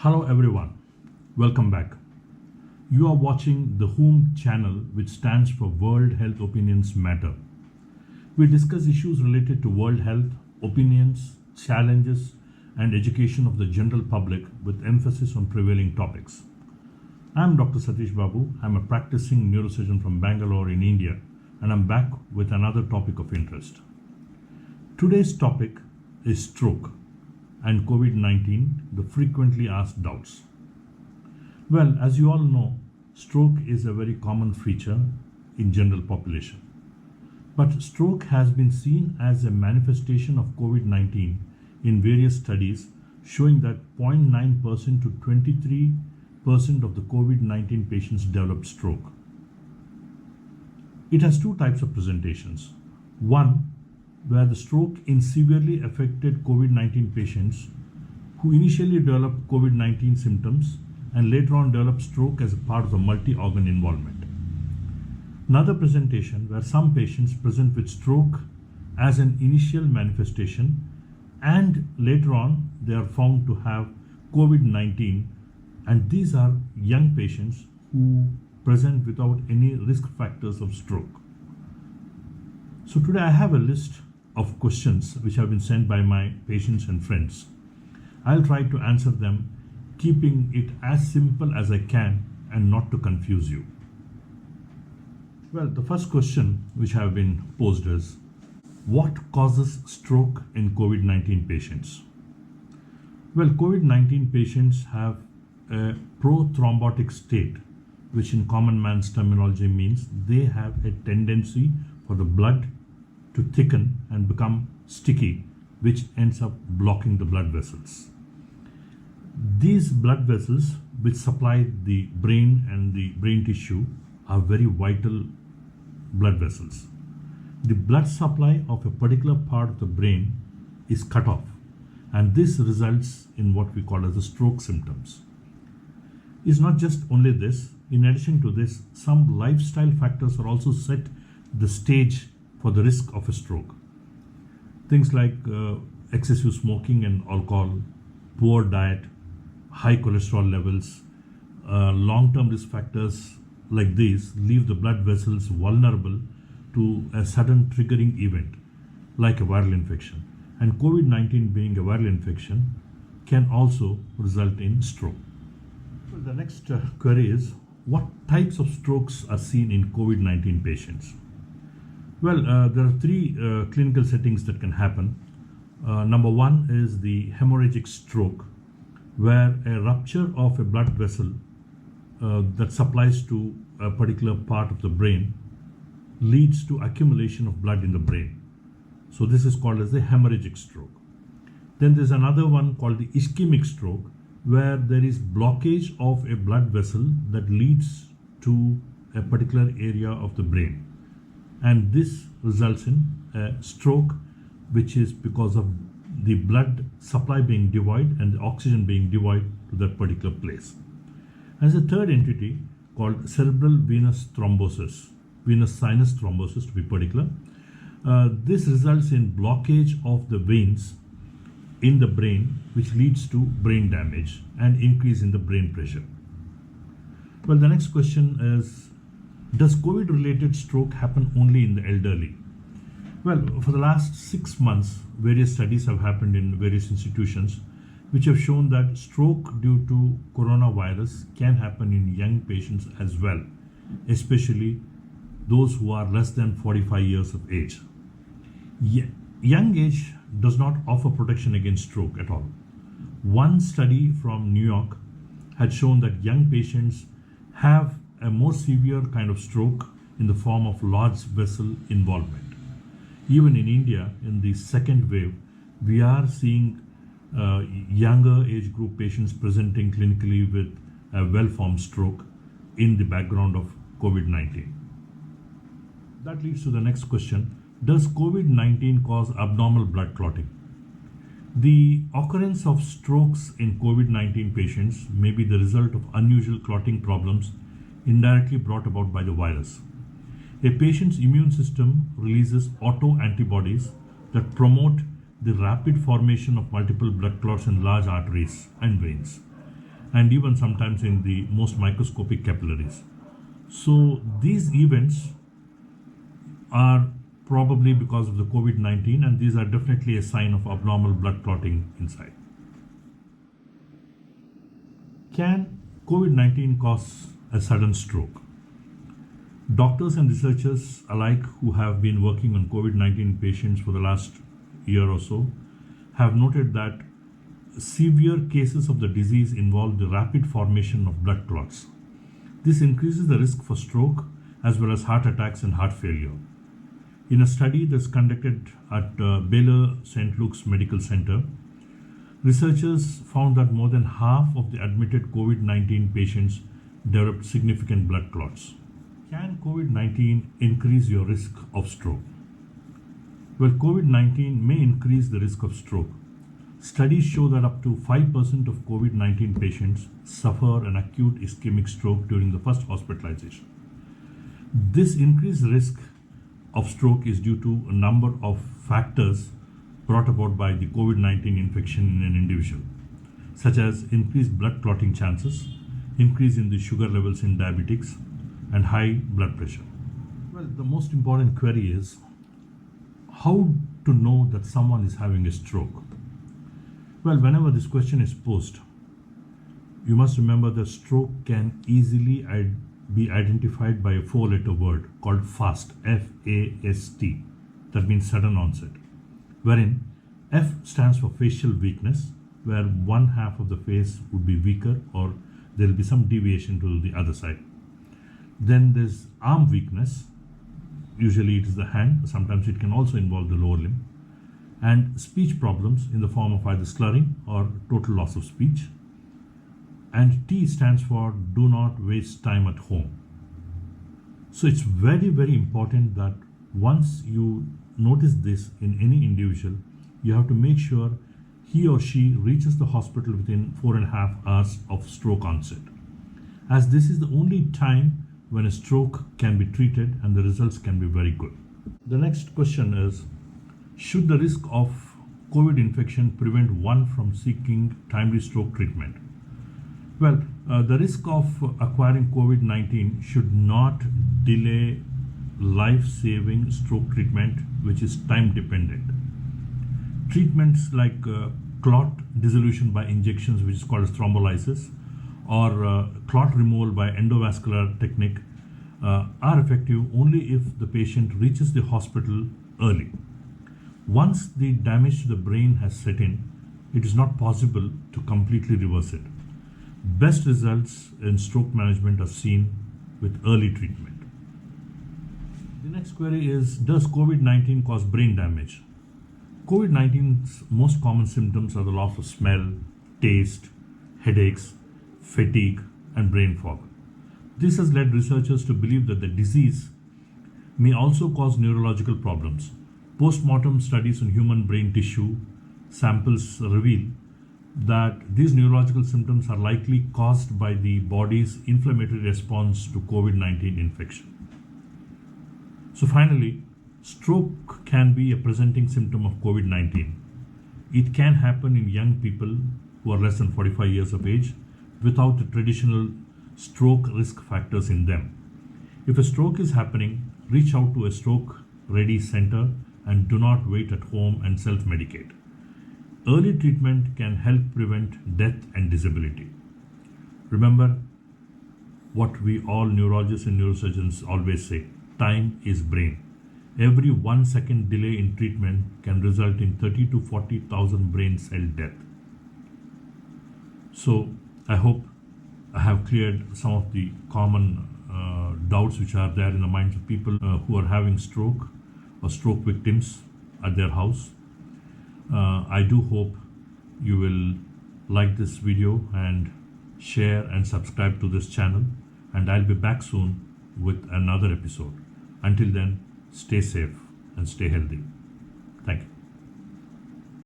Hello everyone, welcome back. You are watching the WHOM channel, which stands for World Health Opinions Matter. We discuss issues related to world health, opinions, challenges, and education of the general public with emphasis on prevailing topics. I am Dr. Satish Babu. I am a practicing neurosurgeon from Bangalore in India, and I'm back with another topic of interest. Today's topic is stroke and COVID-19, the frequently asked doubts. Well, as you all know, stroke is a very common feature in general population. But stroke has been seen as a manifestation of COVID-19 in various studies showing that 0.9% to 23% of the COVID-19 patients developed stroke. It has two types of presentations. One, where the stroke in severely affected COVID-19 patients who initially developed COVID-19 symptoms and later on developed stroke as a part of the multi-organ involvement. Another presentation where some patients present with stroke as an initial manifestation and later on they are found to have COVID-19, and these are young patients who present without any risk factors of stroke. So today I have a list of questions which have been sent by my patients and friends. I'll try to answer them, keeping it as simple as I can and not to confuse you. Well, the first question which have been posed is, what causes stroke in COVID-19 patients? Well, COVID-19 patients have a prothrombotic state, which in common man's terminology means they have a tendency for the blood to thicken and become sticky, which ends up blocking the blood vessels. These blood vessels, which supply the brain and the brain tissue, are very vital blood vessels. The blood supply of a particular part of the brain is cut off, and this results in what we call as the stroke symptoms. It's not just only this. In addition to this, some lifestyle factors are also set the stage for the risk of a stroke. Things like excessive smoking and alcohol, poor diet, high cholesterol levels, long-term risk factors like these leave the blood vessels vulnerable to a sudden triggering event like a viral infection. And COVID-19 being a viral infection can also result in stroke. Well, the next query is, what types of strokes are seen in COVID-19 patients? Well, there are three clinical settings that can happen. Number one is the hemorrhagic stroke, where a rupture of a blood vessel that supplies to a particular part of the brain leads to accumulation of blood in the brain. So this is called as the hemorrhagic stroke. Then there's another one called the ischemic stroke, where there is blockage of a blood vessel that leads to a particular area of the brain. And this results in a stroke, which is because of the blood supply being devoid and the oxygen being devoid to that particular place. As a third entity called cerebral venous thrombosis, venous sinus thrombosis to be particular, this results in blockage of the veins in the brain, which leads to brain damage and increase in the brain pressure. Well, the next question is, does COVID-related stroke happen only in the elderly? Well, for the last 6 months, various studies have happened in various institutions which have shown that stroke due to coronavirus can happen in young patients as well, especially those who are less than 45 years of age. Young age does not offer protection against stroke at all. One study from New York had shown that young patients have a more severe kind of stroke in the form of large vessel involvement. Even in India, in the second wave, we are seeing younger age group patients presenting clinically with a well-formed stroke in the background of COVID-19. That leads to the next question. Does COVID-19 cause abnormal blood clotting? The occurrence of strokes in COVID-19 patients may be the result of unusual clotting problems indirectly brought about by the virus. A patient's immune system releases autoantibodies that promote the rapid formation of multiple blood clots in large arteries and veins. and even sometimes in the most microscopic capillaries. So these events are probably because of the COVID-19, and these are definitely a sign of abnormal blood clotting inside. Can COVID-19 cause a sudden stroke? Doctors and researchers alike who have been working on COVID-19 patients for the last year or so have noted that severe cases of the disease involve the rapid formation of blood clots. This increases the risk for stroke as well as heart attacks and heart failure. In a study that's conducted at Baylor St. Luke's Medical Center, researchers found that more than half of the admitted COVID-19 patients developed significant blood clots. Can COVID-19 increase your risk of stroke? Well, COVID-19 may increase the risk of stroke. Studies show that up to 5% of COVID-19 patients suffer an acute ischemic stroke during the first hospitalization. This increased risk of stroke is due to a number of factors brought about by the COVID-19 infection in an individual, such as increased blood clotting chances, increase in the sugar levels in diabetics, and high blood pressure. Well, the most important query is how to know that someone is having a stroke. Well, whenever this question is posed, you must remember that stroke can easily be identified by a four-letter word called FAST, F-A-S-T, that means sudden onset, wherein F stands for facial weakness, where one half of the face would be weaker or there will be some deviation to the other side. Then there's arm weakness, usually it is the hand, sometimes it can also involve the lower limb, and speech problems in the form of either slurring or total loss of speech. And T stands for do not waste time at home. So it's very, very important that once you notice this in any individual, you have to make sure he or she reaches the hospital within 4.5 hours of stroke onset, as this is the only time when a stroke can be treated and the results can be very good. The next question is, should the risk of COVID infection prevent one from seeking timely stroke treatment? Well, the risk of acquiring COVID-19 should not delay life-saving stroke treatment, which is time-dependent. Treatments like clot dissolution by injections, which is called as thrombolysis, or clot removal by endovascular technique are effective only if the patient reaches the hospital early. Once the damage to the brain has set in, it is not possible to completely reverse it. Best results in stroke management are seen with early treatment. The next query is, does COVID-19 cause brain damage? COVID-19's most common symptoms are the loss of smell, taste, headaches, fatigue, and brain fog. This has led researchers to believe that the disease may also cause neurological problems. Post-mortem studies on human brain tissue samples reveal that these neurological symptoms are likely caused by the body's inflammatory response to COVID-19 infection. So finally, stroke can be a presenting symptom of COVID-19. It can happen in young people who are less than 45 years of age without the traditional stroke risk factors in them. If a stroke is happening, reach out to a stroke-ready center and do not wait at home and self-medicate. Early treatment can help prevent death and disability. Remember what we all neurologists and neurosurgeons always say, time is brain. Every 1 second delay in treatment can result in 30 to 40,000 brain cell death. So I hope I have cleared some of the common doubts which are there in the minds of people who are having stroke or stroke victims at their house. I do hope you will like this video and share and subscribe to this channel, and I'll be back soon with another episode. Until then, stay safe and stay healthy. Thank you.